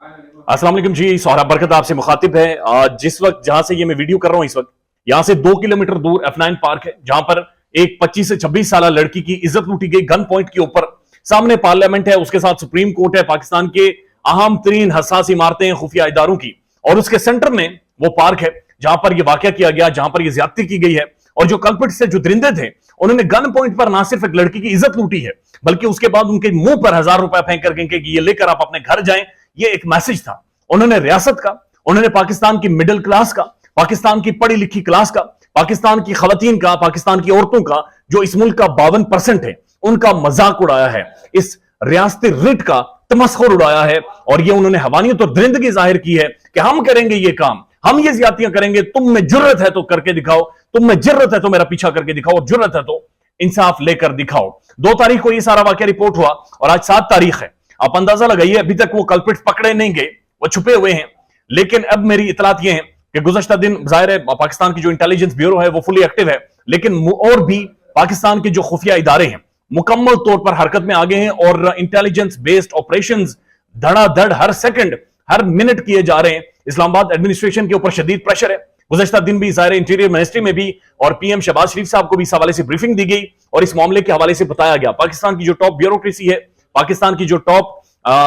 अस्सलाम वालेकुम जी, सोहराब बरकत आपसे मुखातिब है। जिस वक्त जहां से ये मैं वीडियो कर रहा हूं, इस वक्त यहां से 2 किलोमीटर दूर F9 पार्क है, जहां पर एक 25 से 26 साल लड़की की इज्जत लूटी गई गन पॉइंट के ऊपर। सामने पार्लियामेंट है, उसके साथ सुप्रीम कोर्ट है, पाकिस्तान के अहम तरीन हसास इमारतें हैं खुफिया इदारों की, और उसके सेंटर में वो पार्क है जहां पर यह वाकया किया गया, जहां पर यह ज्यादती की गई है। और जो कल्पिट से जो दरिंदे थे, उन्होंने गन पॉइंट पर ना सिर्फ एक लड़की की इज्जत लूटी है, बल्कि उसके बाद उनके मुंह पर 1000 रुपए फेंक करके कि ये लेकर आप अपने घर जाएं। ये एक मैसेज था। उन्होंने रियासत का, उन्होंने पाकिस्तान की मिडिल क्लास का, पाकिस्तान की पढ़ी लिखी क्लास का, पाकिस्तान की खवातीन का, पाकिस्तान की औरतों का, जो इस मुल्क का 52% है, उनका मजाक उड़ाया है, इस रियासती रिट का तमस्खुर उड़ाया है। और ये उन्होंने हवानियत और दरिंदगी जाहिर की है कि हम करेंगे ये काम, हम ये ज्यादतियां करेंगे, तुम में जुर्रत है तो करके दिखाओ, तुम में जुर्रत है तो मेरा पीछा करके दिखाओ, और जुर्रत है तो इंसाफ लेकर दिखाओ। 2 तारीख को ये सारा वाकया रिपोर्ट हुआ और आज 7 तारीख है। आप अंदाजा लगाइए, अभी तक वो कल्पिट्स पकड़े नहीं गए, वो छुपे हुए हैं। लेकिन अब मेरी इतलात ये है कि गुज़श्ता दिन जाहिर है पाकिस्तान की जो इंटेलिजेंस ब्यूरो है वो फुली एक्टिव है, लेकिन और भी पाकिस्तान के जो खुफिया इदारे हैं मुकम्मल तौर पर हरकत में आ गए हैं, और इंटेलिजेंस बेस्ड ऑपरेशंस धड़ाधड़ हर सेकंड हर मिनट किए जा रहे हैं। इस्लामाबाद एडमिनिस्ट्रेशन के ऊपर शदीद प्रेशर है। गुज़श्ता दिन भी जाहिर इंटीरियर मिनिस्ट्री में भी और पीएम शहबाज शरीफ साहब को भी इस हवाले से ब्रीफिंग दी गई, और इस मामले के हवाले से बताया गया पाकिस्तान की जो टॉप ब्यूरोक्रेसी है, पाकिस्तान की जो टॉप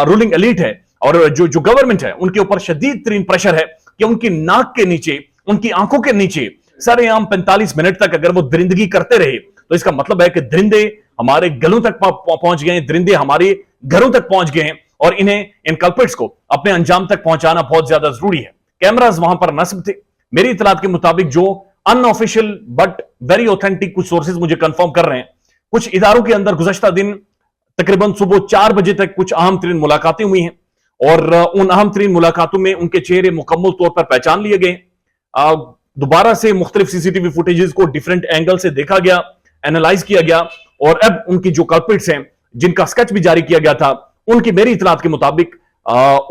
रूलिंग एलीट है और जो गवर्नमेंट है, उनके ऊपर शदीद तरीन प्रेशर है कि उनकी नाक के नीचे, उनकी आंखों के नीचे सरेआम 45 मिनट तक अगर वो दरिंदगी करते रहे, तो इसका मतलब है कि दरिंदे हमारे गलों तक पहुंच गए हैं, दरिंदे हमारे घरों तक पहुंच गए हैं, और इन्हें इन कल्पिट्स को अपने अंजाम तक पहुंचाना बहुत ज्यादा जरूरी है। कैमरास वहां पर नस्ब थे। मेरी इतलात के मुताबिक जो अनऑफिशियल बट वेरी ऑथेंटिक कुछ सोर्सेज मुझे कंफर्म कर रहे हैं, कुछ इदारों के अंदर गुज़श्ता दिन तकरीबन सुबह 4 बजे तक कुछ अहम तरीन मुलाकातें हुई हैं, और उन अहम तरीन मुलाकातों में उनके चेहरे मुकम्मल तौर पर पहचान लिए गए। दोबारा से मुख्तलिफ सीसीटीवी फुटेजेस को डिफरेंट एंगल से देखा गया, एनालाइज किया गया, और अब उनकी जो कल्पिट्स हैं, जिनका स्केच भी जारी किया गया था, उनकी मेरी इतलात के मुताबिक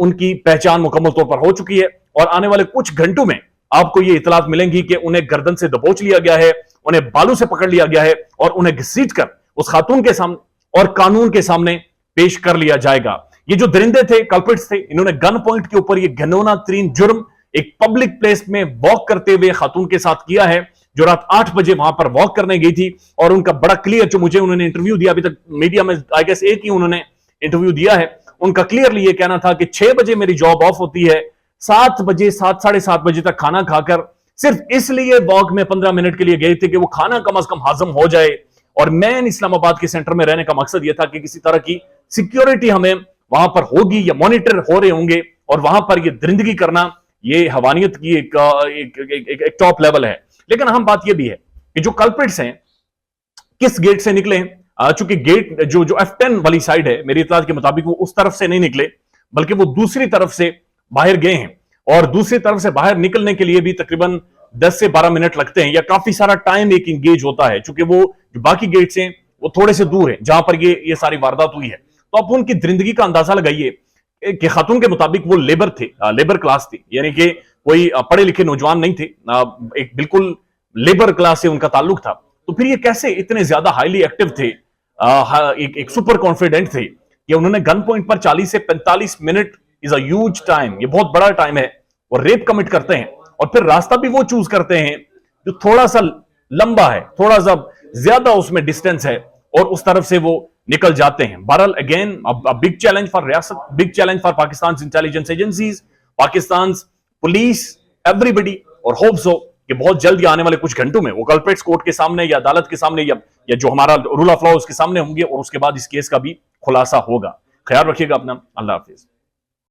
उनकी पहचान मुकम्मल तौर पर हो चुकी है। और आने वाले कुछ घंटों में आपको ये इतलात मिलेंगी कि उन्हें गर्दन से दबोच लिया गया है, उन्हें बालू से पकड़ लिया गया है, और उन्हें घसीट कर उस खातून के सामने और कानून के सामने पेश कर लिया जाएगा। ये जो दरिंदे थे, कल्पिट्स थे, इन्होंने गन पॉइंट के ऊपर ये घिनौना तरीन जुर्म एक पब्लिक प्लेस में वॉक करते हुए खातून के साथ किया है, जो रात 8 बजे वहां पर वॉक करने गई थी। और उनका बड़ा क्लियर, जो मुझे उन्होंने इंटरव्यू दिया, अभी तक मीडिया में आई गेस एक ही उन्होंने इंटरव्यू दिया है, उनका क्लियरली ये कहना था कि 6 बजे मेरी जॉब ऑफ होती है, 7 बजे 7 साढ़े 7 बजे तक खाना खाकर सिर्फ इसलिए वॉक में 15 मिनट के लिए गए थे कि वो खाना कम अज कम हाजम हो जाए। और मैं इस्लामाबाद के सेंटर में रहने का मकसद यह था कि किसी तरह की सिक्योरिटी हमें वहां पर होगी या मॉनिटर हो रहे होंगे, और वहां पर ये दरिंदगी करना, ये हवानियत की एक टॉप लेवल है। लेकिन अहम बात यह भी है कि जो कल्पिट्स हैं किस गेट से निकले हैं। चूंकि गेट जो F10 वाली साइड है, मेरी इत्तलात के मुताबिक वो उस तरफ से नहीं निकले, बल्कि वो दूसरी तरफ से बाहर गए हैं, और दूसरी तरफ से बाहर निकलने के लिए भी तकरीबन 10 से 12 मिनट लगते हैं, या काफी सारा टाइम एक इंगेज होता है, चूंकि वो जो बाकी गेट्स हैं वो थोड़े से दूर है जहां पर ये सारी वारदात हुई है। तो आप उनकी दरिंदगी का अंदाजा लगाइए कि खातून के मुताबिक वो लेबर थे, लेबर क्लास थी, यानी कि कोई पढ़े लिखे नौजवान नहीं थे, एक बिल्कुल लेबर क्लास से उनका ताल्लुक था। तो फिर ये कैसे इतने ज्यादा हाईली एक्टिव थे, एक सुपर कॉन्फिडेंट थे कि उन्होंने गन पॉइंट पर 40 से 45 minute is a huge time, ये बहुत बड़ा टाइम है, और रेप कमिट करते हैं, और फिर रास्ता भी वो चूज करते हैं जो थोड़ा सा लंबा है, थोड़ा सा ज्यादा उसमें डिस्टेंस है, और उस तरफ से वो निकल जाते हैं। बहरहाल अगेन बिग चैलेंज फॉर रियासत, big challenge for Pakistan intelligence agencies, Pakistan police, everybody, और होप सो कि बहुत जल्द आने वाले कुछ घंटों में वो कल्प्रिट्स कोर्ट के सामने या अदालत के सामने या जो हमारा रूल ऑफ लॉ उसके सामने होंगे, और उसके बाद इस केस का भी खुलासा होगा। ख्याल रखिएगा अपना। अल्लाह हाफिज।